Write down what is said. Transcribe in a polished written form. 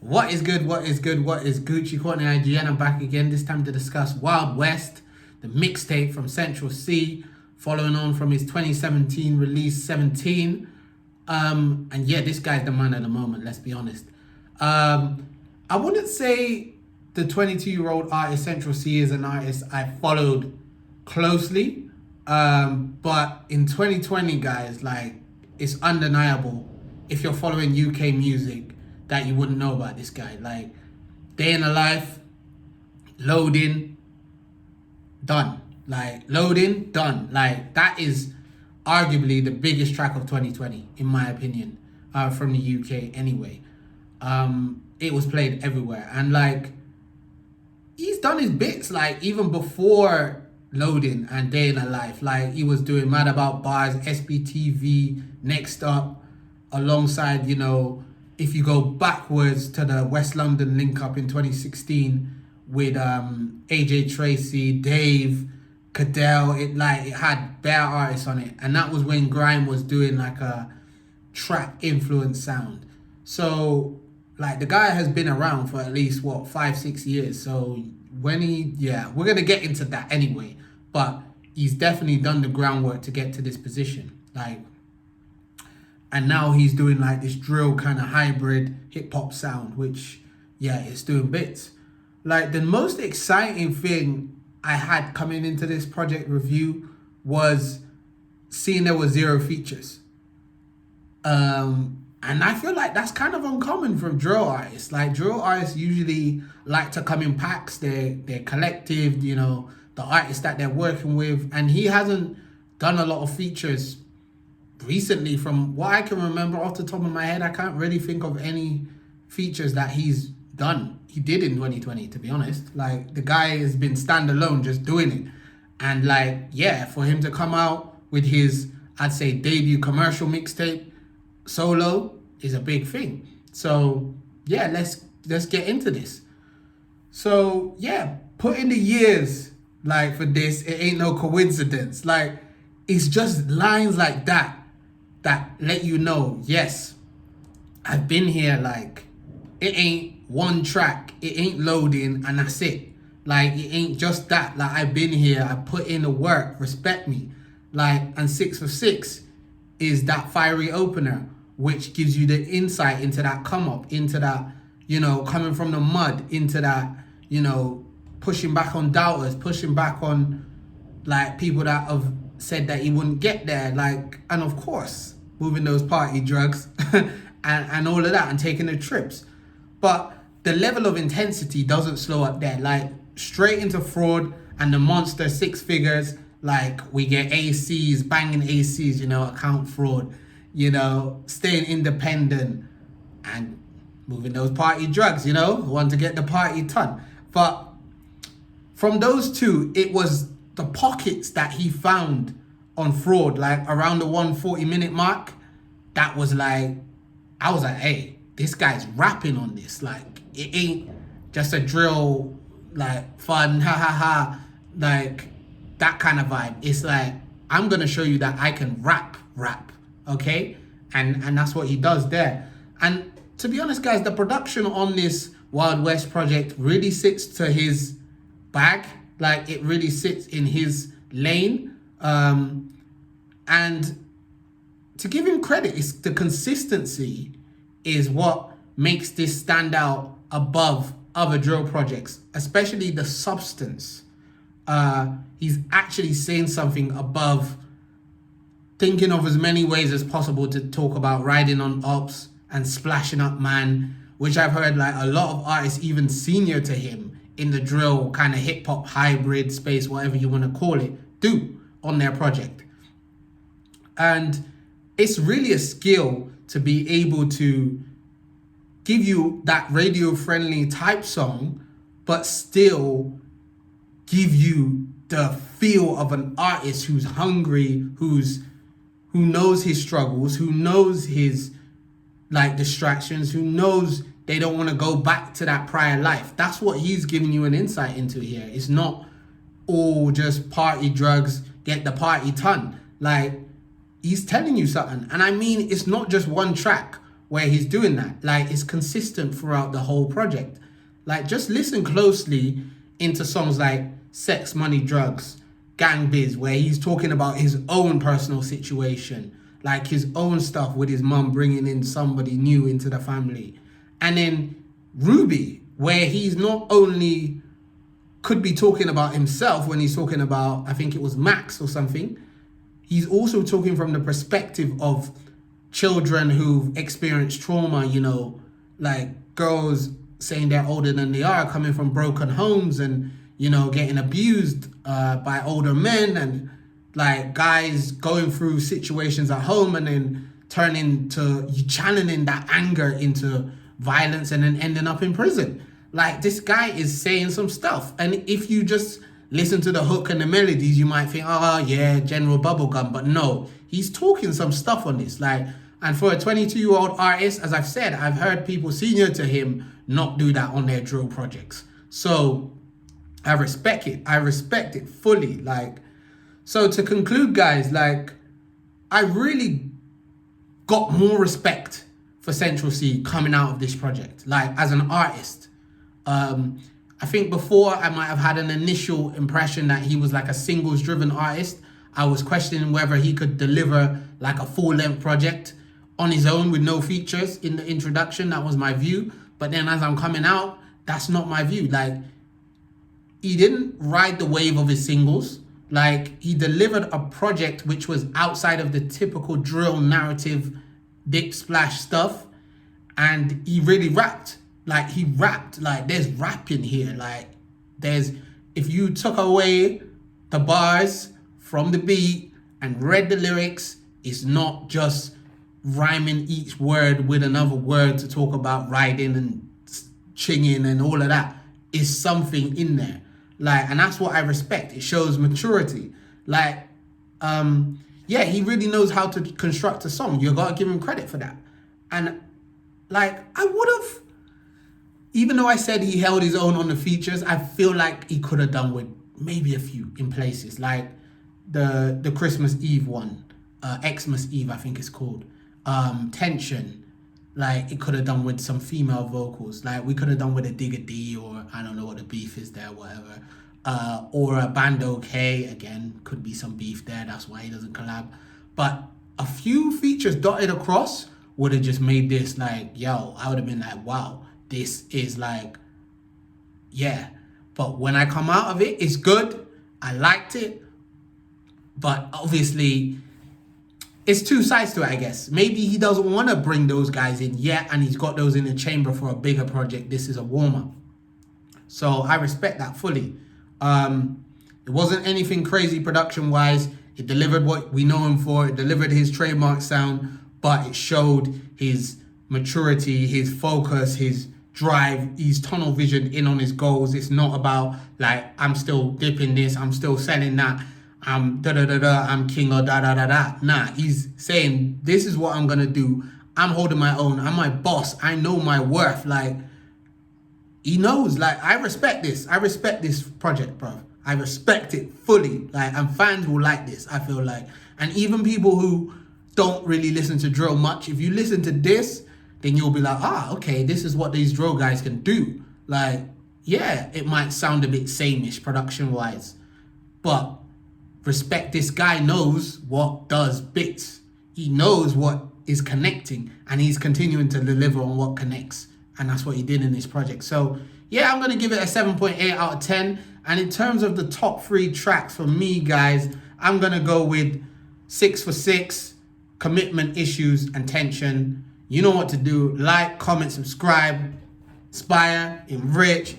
What is good? What is good? What is Gucci Courtney IGN? I'm back again, this time to discuss Wild West, the mixtape from Central Cee, following on from his 2017 release 17. And yeah, this guy's the man at the moment, let's be honest. I wouldn't say the 22-year-old artist Central Cee is an artist I followed closely. But in 2020, guys, like, it's undeniable if you're following UK music that you wouldn't know about this guy. Like, Day in the Life, Loading, done. Like, Loading, done. Like, that is arguably the biggest track of 2020, in my opinion, from the UK anyway. It was played everywhere. And, like, he's done his bits, like, even before Loading and Day in the Life. Like, he was doing Mad About Bars, SBTV, Next Up, alongside, you know, if you go backwards to the West London link up in 2016 with AJ Tracy, Dave, Cadell, it had bare artists on it. And that was when grime was doing like a trap influence sound. So like the guy has been around for at least 5-6 years. So when we're gonna get into that anyway. But he's definitely done the groundwork to get to this position. Like, and now he's doing like this drill kind of hybrid hip hop sound, which, yeah, it's doing bits. Like, the most exciting thing I had coming into this project review was seeing there were 0 features. And I feel like that's kind of uncommon from drill artists. Like, drill artists usually like to come in packs. They're collective, you know, the artists that they're working with. And he hasn't done a lot of features recently. From what I can remember off the top of my head, I can't really think of any features that he's done. He did in 2020, to be honest. Like, the guy has been standalone, just doing it. And like, yeah, for him to come out with his, I'd say, debut commercial mixtape solo is a big thing. So yeah, let's get into this. So yeah, put in the years, like, for this, it ain't no coincidence. Like, it's just lines like that let you know, yes, I've been here. Like, it ain't one track, it ain't Loading and that's it. Like, it ain't just that. Like, I've been here, I put in the work, respect me. Like, and 6 for 6 is that fiery opener, which gives you the insight into that come up, into that, you know, coming from the mud, into that, you know, pushing back on doubters, pushing back on like people that have said that he wouldn't get there. Like, and of course, moving those party drugs and all of that, and taking the trips. But the level of intensity doesn't slow up there. Like, straight into Fraud and the monster 6 figures. Like, we get ACs, banging ACs, you know, account fraud, you know, staying independent and moving those party drugs, you know, want to get the party ton. But from those two, it was the pockets that he found on Fraud, like around the 140-minute mark. That was like, I was like, hey, this guy's rapping on this. Like, it ain't just a drill, like, fun, ha ha ha, like that kind of vibe. It's like, I'm gonna show you that I can rap, okay? And that's what he does there. And to be honest, guys, the production on this Wild West project really sits to his bag. Like, it really sits in his lane. And to give him credit, it's the consistency is what makes this stand out above other drill projects, especially the substance. He's actually saying something above thinking of as many ways as possible to talk about riding on ops and splashing up man, which I've heard like a lot of artists, even senior to him in the drill kind of hip hop hybrid space, whatever you want to call it, do on their project. And it's really a skill to be able to give you that radio friendly type song, but still give you the feel of an artist who's hungry, who knows his struggles, who knows his like distractions, who knows they don't want to go back to that prior life. That's what he's giving you an insight into here. It's not all just party drugs, get the party ton. Like, he's telling you something. And I mean, it's not just one track. where he's doing that. Like, it's consistent throughout the whole project. Like, just listen closely into songs like Sex, Money, Drugs, Gang Biz, where he's talking about his own personal situation, like his own stuff with his mum bringing in somebody new into the family. And then Ruby, where he's not only could be talking about himself when he's talking about, I think it was Max or something, he's also talking from the perspective of children who've experienced trauma, you know, like girls saying they're older than they are, coming from broken homes and, you know, getting abused by older men, and like guys going through situations at home and then turning to channeling that anger into violence and then ending up in prison. Like, this guy is saying some stuff, and if you just listen to the hook and the melodies, you might think, oh yeah, General Bubblegum, but no, he's talking some stuff on this. Like, and for a 22-year-old artist, as I've said, I've heard people senior to him not do that on their drill projects. So I respect it. I respect it fully. Like, so to conclude, guys, like, I really got more respect for Central Cee coming out of this project, like, as an artist. I think before I might have had an initial impression that he was like a singles driven artist. I was questioning whether he could deliver like a full-length project on his own with no features in the introduction. That was my view. But then as I'm coming out, that's not my view. Like, he didn't ride the wave of his singles. Like, he delivered a project which was outside of the typical drill narrative, dip splash stuff. And he really rapped. Like, he rapped. Like, there's rapping here. Like, there's, if you took away the bars from the beat and read the lyrics, it's not just rhyming each word with another word to talk about riding and chinging and all of that. It's something in there. Like, and that's what I respect. It shows maturity. Like, yeah, he really knows how to construct a song. You gotta give him credit for that. And like, I would have, even though I said he held his own on the features, I feel like he could have done with maybe a few in places, like the Christmas Eve one, Xmas Eve, I think it's called, Tension. Like, it could have done with some female vocals. Like, we could have done with a Digga D, or I don't know what the beef is there, whatever. Or a Bando K, again, could be some beef there. That's why he doesn't collab. But a few features dotted across would have just made this like, yo, I would have been like, wow, this is like, yeah. But when I come out of it, it's good. I liked it. But obviously, it's two sides to it, I guess. Maybe he doesn't want to bring those guys in yet, and he's got those in the chamber for a bigger project. This is a warm-up. So I respect that fully. It wasn't anything crazy production-wise. It delivered what we know him for. It delivered his trademark sound, but it showed his maturity, his focus, his drive, his tunnel vision in on his goals. It's not about, like, I'm still dipping this, I'm still selling that, I'm I'm king or da. Nah, he's saying, this is what I'm gonna do. I'm holding my own. I'm my boss. I know my worth. Like, he knows. Like, I respect this. I respect this project, bro. I respect it fully. Like, and fans will like this, I feel like. And even people who don't really listen to drill much, if you listen to this, then you'll be like, okay, this is what these drill guys can do. Like, yeah, it might sound a bit same-ish production-wise, but respect, this guy knows what does bits. He knows what is connecting, and he's continuing to deliver on what connects. And that's what he did in this project. So yeah, I'm going to give it a 7.8 out of 10. And in terms of the top 3 tracks for me, guys, I'm going to go with 6 for 6, Commitment Issues, and Tension. You know what to do. Like, comment, subscribe. Inspire, enrich,